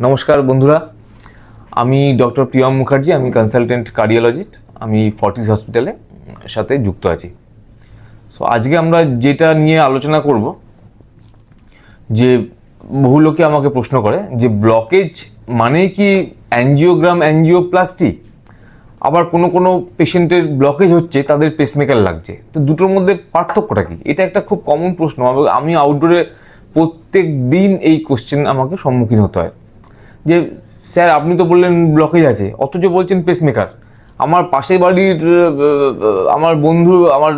নমস্কার বন্ধুরা, আমি ডক্টর প্রিয়ম মুখার্জি। আমি কনসালটেন্ট কার্ডিওলজিস্ট। আমি ফর্টিস হসপিটালে সাথে যুক্ত আছি। সো আজকে আমরা যেটা নিয়ে আলোচনা করব, যে বহু লোকে আমাকে প্রশ্ন করে যে ব্লকেজ মানে কি অ্যাঞ্জিওগ্রাম, অ্যাঞ্জিওপ্লাস্টি, আবার কোনো পেশেন্টের ব্লকেজ হচ্ছে তাদের পেসমেকার লাগছে, তো দুটোর মধ্যে পার্থক্যটা কি? এটা একটা খুব কমন প্রশ্ন। আমি আউটডোরে প্রত্যেক দিন এই কোশ্চেন আমাকে সম্মুখীন হতে হয় যে স্যার আপনি তো বললেন ব্লকেজ আছে, অথচ বলছেন পেসমেকার। আমার পাশের বাড়ির আমার বন্ধু, আমার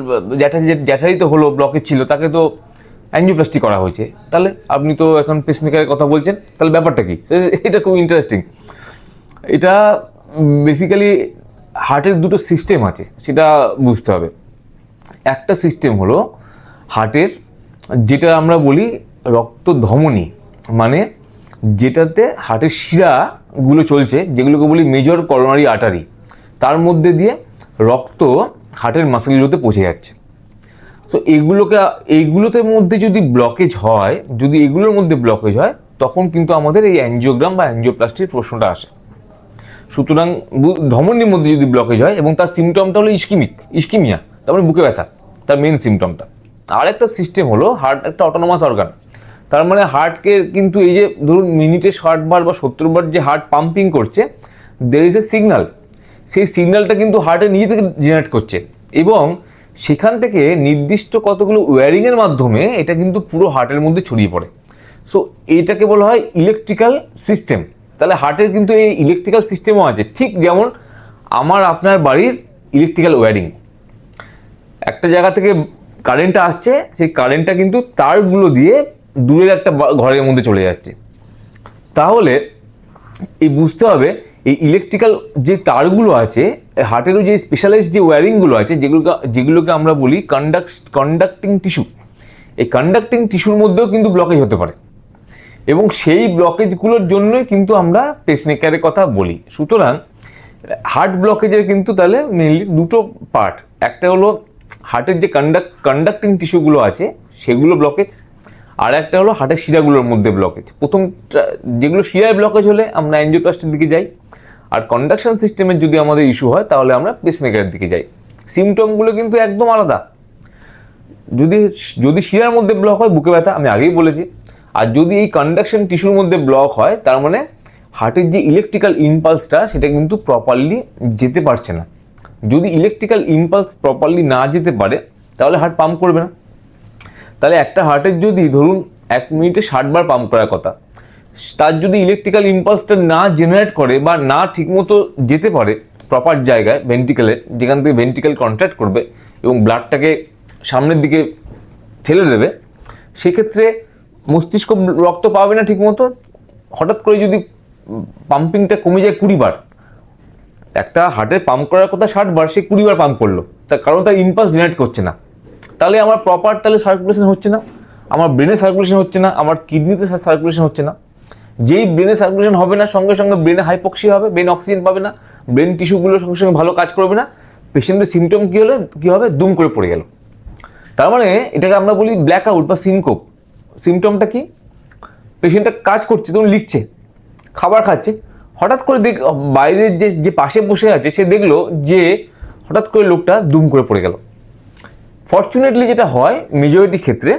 জ্যাঠারই তো হলো ব্লকেজ ছিল, তাকে তো অ্যাঞ্জিওপ্লাস্টি করা হয়েছে, তাহলে আপনি তো এখন পেসমেকারের কথা বলছেন, তাহলে ব্যাপারটা কি? এটা খুব ইন্টারেস্টিং। এটা বেসিক্যালি হার্টের দুটো সিস্টেম আছে, সেটা বুঝতে হবে। একটা সিস্টেম হলো হার্টের, যেটা আমরা বলি রক্ত ধমনী, মানে যেটাতে হার্টের শিরাগুলো চলছে, যেগুলোকে বলি মেজর করোনারি আর্টারি, তার মধ্যে দিয়ে রক্ত হার্টের মাসেলগুলোতে পৌঁছে যাচ্ছে। সো এইগুলোতে মধ্যে যদি ব্লকেজ হয়, যদি এগুলোর মধ্যে ব্লকেজ হয়, তখন কিন্তু আমাদের এই অ্যাঞ্জিওগ্রাম বা অ্যাঞ্জিওপ্লাস্টির প্রশ্নটা আসে। সুতরাং ধমনীর মধ্যে যদি ব্লকেজ হয় এবং তার সিমটমটা হলো ইস্কিমিয়া, তারপরে বুকে ব্যথা, তার মেন সিমটমটা। আর একটা সিস্টেম হলো হার্ট একটা অটোনমাস অর্গান, তার মানে হার্টকে কিন্তু এই যে ধরুন মিনিটে 60 বার বা 70 বার যে হার্ট পাম্পিং করছে, দের ইজ এ সিগন্যাল। সেই সিগন্যালটা কিন্তু হার্টে নিজে থেকে জেনারেট করছে এবং সেখান থেকে নির্দিষ্ট কতগুলো ওয়্যারিংয়ের মাধ্যমে এটা কিন্তু পুরো হার্টের মধ্যে ছড়িয়ে পড়ে। সো এটাকে বলা হয় ইলেকট্রিক্যাল সিস্টেম। তাহলে হার্টের কিন্তু এই ইলেকট্রিক্যাল সিস্টেমও আছে, ঠিক যেমন আমার আপনার বাড়ির ইলেকট্রিক্যাল ওয়্যারিং। একটা জায়গা থেকে কারেন্টটা আসছে, সেই কারেন্টটা কিন্তু তারগুলো দিয়ে দূরের একটা ঘরের মধ্যে চলে যাচ্ছে। তাহলে এই বুঝতে হবে এই ইলেকট্রিক্যাল যে তারগুলো আছে, হার্টেরও যে স্পেশালাইজড যে ওয়্যারিংগুলো আছে, যেগুলোকে আমরা বলি কন্ডাক্টিং টিস্যু, এই কন্ডাক্টিং টিস্যুর মধ্যেও কিন্তু ব্লকেজ হতে পারে এবং সেই ব্লকেজগুলোর জন্যই কিন্তু আমরা পেসমেকারের কথা বলি। সুতরাং হার্ট ব্লকেজের কিন্তু তাহলে মেনলি দুটো পার্ট, একটা হলো হার্টের যে কন্ডাক্টিং টিস্যুগুলো আছে সেগুলো ব্লকেজ, আর একটা হলো হার্টের শিরাগুলোর মধ্যে ব্লকেজ। প্রথমটা যেগুলো শিরায় ব্লকেজ হলে আমরা অ্যাঞ্জিওপ্লাস্টির দিকে যাই, আর কন্ডাকশন সিস্টেমের যদি আমাদের ইস্যু হয় তাহলে আমরা পেসমেকারের দিকে যাই। সিমটমগুলো কিন্তু একদম আলাদা। যদি শিরার মধ্যে ব্লক হয় বুকে ব্যথা, আমি আগেই বলেছি। আর যদি এই কন্ডাকশন টিস্যুর মধ্যে ব্লক হয়, তার মানে হার্টের যে ইলেকট্রিক্যাল ইম্পালসটা সেটা কিন্তু প্রপারলি যেতে পারছে না। যদি ইলেকট্রিক্যাল ইম্পালস প্রপারলি না যেতে পারে তাহলে হার্ট পাম্প করবে না। তাহলে একটা হার্টের যদি ধরুন 1 মিনিটে 60 বার পাম্প করার কথা, তার যদি ইলেকট্রিক্যাল ইম্পালসটা না জেনারেট করে বা না ঠিকমতো যেতে পারে প্রপার জায়গায় ভেন্ট্রিকেলে, যেখান থেকে ভেন্ট্রিকেল কন্ট্রাক্ট করবে এবং ব্লাডটাকে সামনের দিকে ঠেলে দেবে, সেক্ষেত্রে মস্তিষ্ক রক্ত পাবে না ঠিকমতো। হঠাৎ করে যদি পাম্পিংটা কমে যায় 20 বার, একটা হার্টের পাম্প করার কথা 60 বার, সে 20 বার পাম্প করলো, তার কারণ তার ইম্পালস জেনারেট করছে না। তাহলে আমার প্রপার তাহলে সার্কুলেশন হচ্ছে না, আমার ব্রেনে সার্কুলেশন হচ্ছে না, আমার কিডনিতে সার্কুলেশন হচ্ছে না। যেই ব্রেনে সার্কুলেশন হবে না, সঙ্গে সঙ্গে ব্রেনে হাইপক্সিয়া হবে, ব্রেন অক্সিজেন পাবে না, ব্রেন টিস্যুগুলো সঙ্গে সঙ্গে ভালো কাজ করবে না। পেশেন্টের সিমটম কী হবে? দুম করে পড়ে গেল। তার মানে এটাকে আমরা বলি ব্ল্যাক আউট বা সিনকোপ। সিমটমটা কি? পেশেন্টটা কাজ করছে, তখন লিখছে, খাবার খাচ্ছে, হঠাৎ করে বাইরের যে পাশে বসে আছে সে দেখলো যে হঠাৎ করে লোকটা দুম করে পড়ে গেল। ফর্চুনেটলি যেটা হয় মেজরিটি ক্ষেত্রে,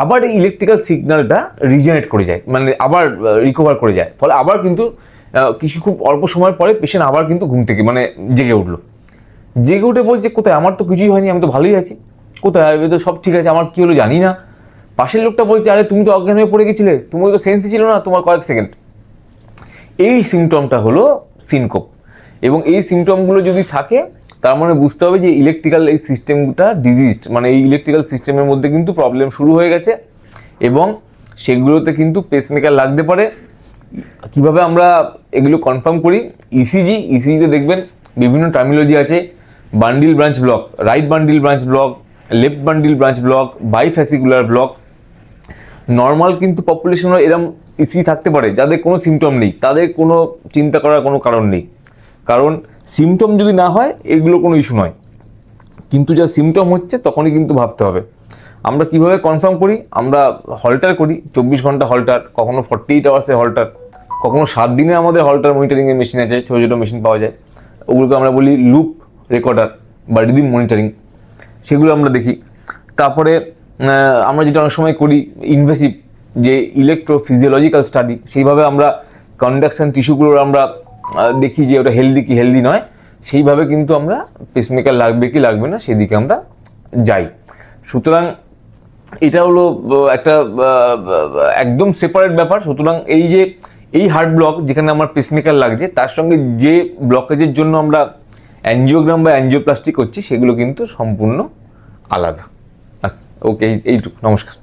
আবার এই ইলেকট্রিক্যাল সিগন্যালটা রিজেনারেট করে যায়, মানে আবার রিকভার করে যায়। ফলে আবার কিন্তু খুব অল্প সময় পরে পেশেন্ট আবার কিন্তু ঘুম থেকে জেগে উঠলো। জেগে উঠে বলছে কোথায়, আমার তো কিছুই হয়নি, আমি তো ভালোই আছি, কোথায় তো সব ঠিক আছে, আমার কী হলো জানি না। পাশের লোকটা বলছে আরে তুমি তো অজ্ঞান হয়ে পড়ে গেছিলে, তোমার তো সেন্সই ছিল না তোমার কয়েক সেকেন্ড। এই সিমটমটা হলো সিনকোপ। এবং এই সিমটমগুলো যদি থাকে, তার মানে বুঝতে হবে যে ইলেকট্রিক্যাল এই সিস্টেমটা ডিজিজড, মানে এই ইলেকট্রিক্যাল সিস্টেমের মধ্যে কিন্তু প্রবলেম শুরু হয়ে গেছে এবং সেগুলোতে কিন্তু পেসমেকার লাগতে পারে। কিভাবে আমরা এগুলো কনফার্ম করি? ইসিজিতে দেখবেন বিভিন্ন টার্মিনোলজি আছে। Bundle branch block, right bundle branch block, left bundle branch block, bifascicular block. Normal কিন্তু পপুলেশনও এরম ইসিজি থাকতে পারে, যাদের কোনো সিমটম নেই, তাদের কোনো চিন্তা করার কোনো কারণ নেই, কারণ সিমটম যদি না হয় এগুলো কোনো ইস্যু নয়। কিন্তু যা সিমটম হচ্ছে তখনই কিন্তু ভাবতে হবে। আমরা কিভাবে কনফার্ম করি? আমরা হল্টার করি, 24 ঘন্টা হল্টার, কখনো 48 আওয়ার্সে হল্টার, কখনো 7 দিনে আমাদের হলটার মনিটরিংয়ের মেশিন আছে, ছোটো ছোটো মেশিন পাওয়া যায়, ওগুলোকে আমরা বলি লুপ রেকর্ডার বা রিদিম মনিটরিং, সেগুলো আমরা দেখি। তারপরে আমরা যেটা অনেক সময় করি ইনভেসিভ যে ইলেকট্রোফিজিওলজিক্যাল স্টাডি, সেইভাবে আমরা কন্ডাকশন টিস্যুগুলোর আমরা দেখি যে ওটা হেলদি কি হেলদি নয়, সেইভাবে কিন্তু আমরা পেসমেকার লাগবে কি লাগবে না সেদিকে আমরা যাই। সুতরাং এটা হলো একটা একদম সেপারেট ব্যাপার। সুতরাং এই হার্ট ব্লক যেখানে আমার পেসমেকার লাগছে, তার সঙ্গে যে ব্লকেজের জন্য আমরা অ্যাঞ্জিওগ্রাম বা অ্যাঞ্জিওপ্লাস্টি করছি, সেগুলো কিন্তু সম্পূর্ণ আলাদা। ওকে, এইটুকু। নমস্কার।